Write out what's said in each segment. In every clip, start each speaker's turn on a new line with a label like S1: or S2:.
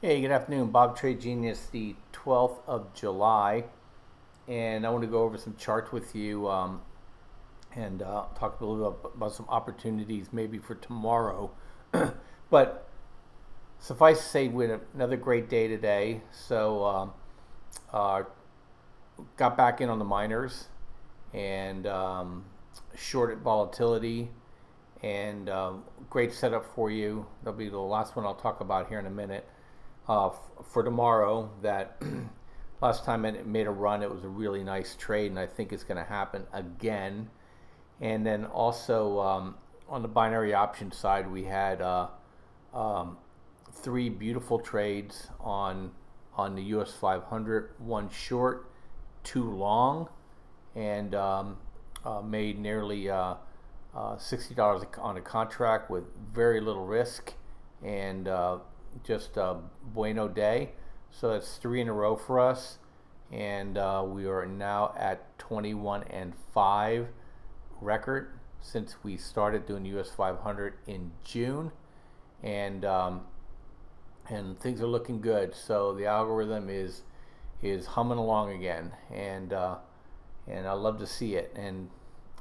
S1: Hey, good afternoon. Bob Trade Genius, the 12th of July. And I want to go over some charts with you and talk a little bit about some opportunities maybe for tomorrow. But suffice to say, we had another great day today. So, uh, got back in on the miners and shorted volatility and great setup for you. That'll be the last one I'll talk about here in a minute. For tomorrow, that last time it made a run, it was a really nice trade, and I think it's going to happen again. And then also on the binary option side, we had um, three beautiful trades on the US 500, one short, two long, and made nearly $60 on a contract with very little risk and just a bueno day. So that's three in a row for us, and we are now at 21-5 record since we started doing US 500 in June, and things are looking good. So the algorithm is humming along again, and I love to see it. And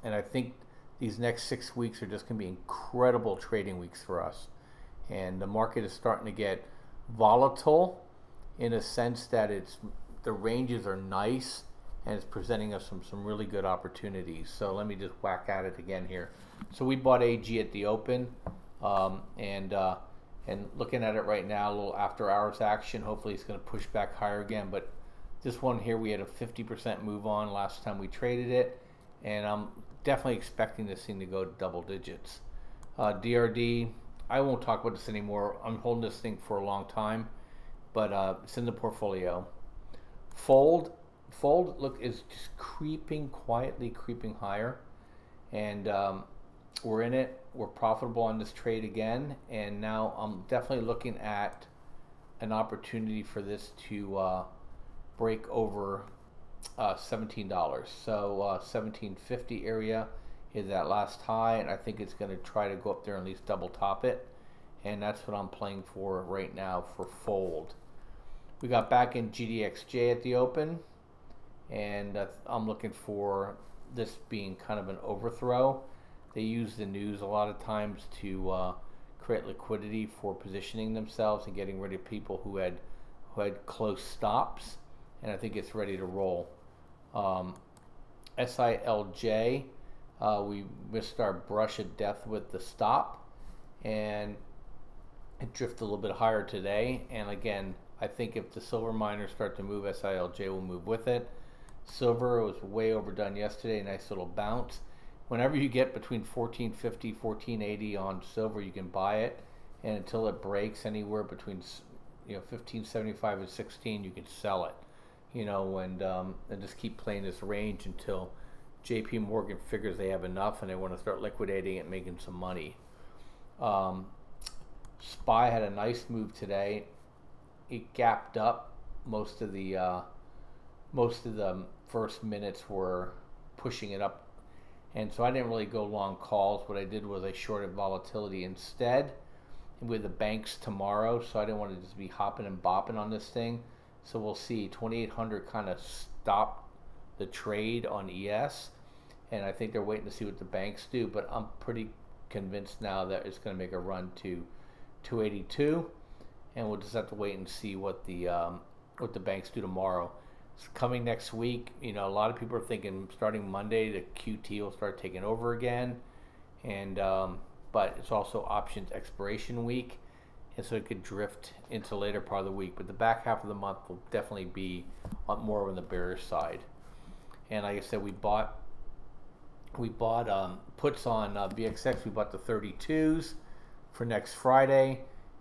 S1: I think these next 6 weeks are just going to be incredible trading weeks for us. And the market is starting to get volatile in a sense that the ranges are nice and it's presenting us some really good opportunities. So let me just whack at it again here. So we bought AG at the open, and looking at it right now, a little after hours action. Hopefully it's going to push back higher again. But this one here, we had a 50% move on last time we traded it, and I'm definitely expecting this thing to go to double digits. DRD, I won't talk about this anymore. I'm holding this thing for a long time, but it's in the portfolio. Fold, look, is just quietly creeping higher, and we're in it. We're profitable on this trade again, and now I'm definitely looking at an opportunity for this to break over $17. So 17.50 area is that last high, and I think it's going to try to go up there and at least double top it, and that's what I'm playing for right now for Fold. We got back in GDXJ at the open, and I'm looking for this being kind of an overthrow. They use the news a lot of times to create liquidity for positioning themselves and getting rid of people who had close stops, and I think it's ready to roll. SILJ, we missed our brush of death with the stop, and it drifted a little bit higher today. And again, I think if the silver miners start to move, SILJ will move with it. Silver was way overdone yesterday, nice little bounce. Whenever you get between 1450, 1480 on silver, you can buy it, and until it breaks anywhere between 1575 and 16, you can sell it. And just keep playing this range until JP Morgan figures they have enough and they want to start liquidating it and making some money. SPY had a nice move today. It gapped up. Most of the first minutes were pushing it up, and so I didn't really go long calls. What I did was I shorted volatility instead with the banks tomorrow, so I didn't want to just be hopping and bopping on this thing. So we'll see. 2800 kind of stopped the trade on ES, and I think they're waiting to see what the banks do, but I'm pretty convinced now that it's going to make a run to 282, and we'll just have to wait and see what the banks do tomorrow. It's coming next week. A lot of people are thinking starting Monday the QT will start taking over again, and but it's also options expiration week, and so it could drift into the later part of the week. But the back half of the month will definitely be more on the bearish side. And like I said, we bought puts on BXX. We bought the 32s for next Friday,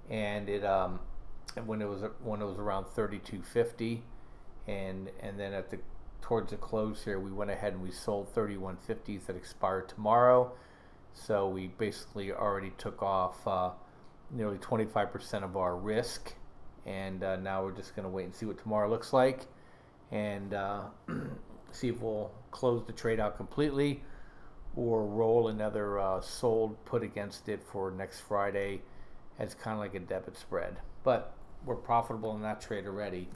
S1: and it when it was around 32.50, and then towards the close here, we went ahead and we sold 31.50s that expire tomorrow. So we basically already took off nearly 25% of our risk, and now we're just going to wait and see what tomorrow looks like, and see if we'll close the trade out completely or roll another sold put against it for next Friday as kind of like a debit spread. But we're profitable in that trade already.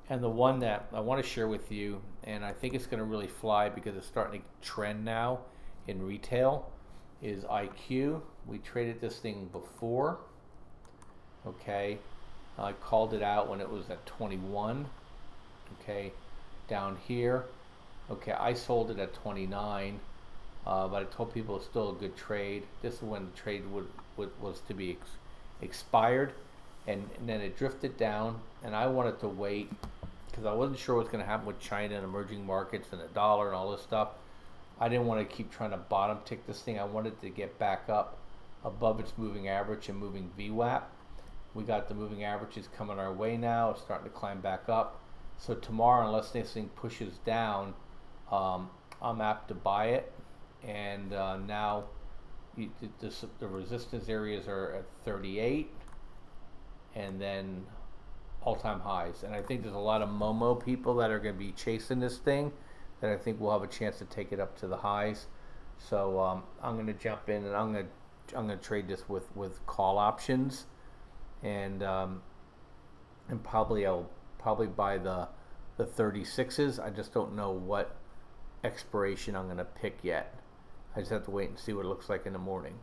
S1: And the one that I want to share with you, and I think it's going to really fly because it's starting to trend now in retail, is IQ. We traded this thing before. Okay, I called it out when it was at 21. Okay, down here. Okay, I sold it at 29, but I told people it's still a good trade. This is when the trade was to be expired, and then it drifted down, and I wanted to wait because I wasn't sure what's going to happen with China and emerging markets and the dollar and all this stuff. I didn't want to keep trying to bottom tick this thing. I wanted to get back up above its moving average and moving VWAP. We got the moving averages coming our way now. It's starting to climb back up. So tomorrow, unless this thing pushes down, I'm apt to buy it. And now the resistance areas are at 38, and then all-time highs. And I think there's a lot of Momo people that are going to be chasing this thing that I think will have a chance to take it up to the highs. So I'm going to jump in, and I'm going to trade this with call options, and I'll probably buy the 36s. I just don't know what expiration I'm going to pick yet. I just have to wait and see what it looks like in the morning.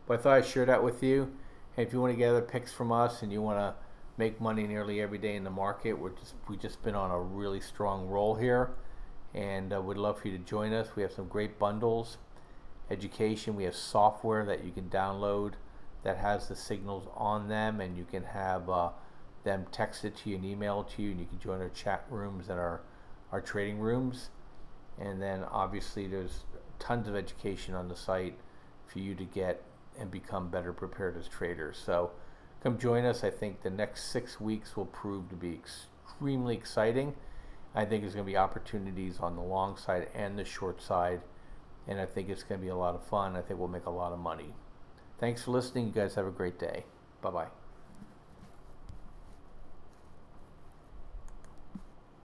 S1: But I thought I'd share that with you. And if you want to get other picks from us and you want to make money nearly every day in the market, we've just been on a really strong roll here, and we'd love for you to join us. We have some great bundles, education. We have software that you can download that has the signals on them, and you can have them text it to you and email it to you, and you can join our chat rooms and our trading rooms. And then obviously there's tons of education on the site for you to get and become better prepared as traders. So come join us. I think the next 6 weeks will prove to be extremely exciting. I think there's going to be opportunities on the long side and the short side, and I think it's going to be a lot of fun. I think we'll make a lot of money. Thanks for listening. You guys have a great day. Bye-bye.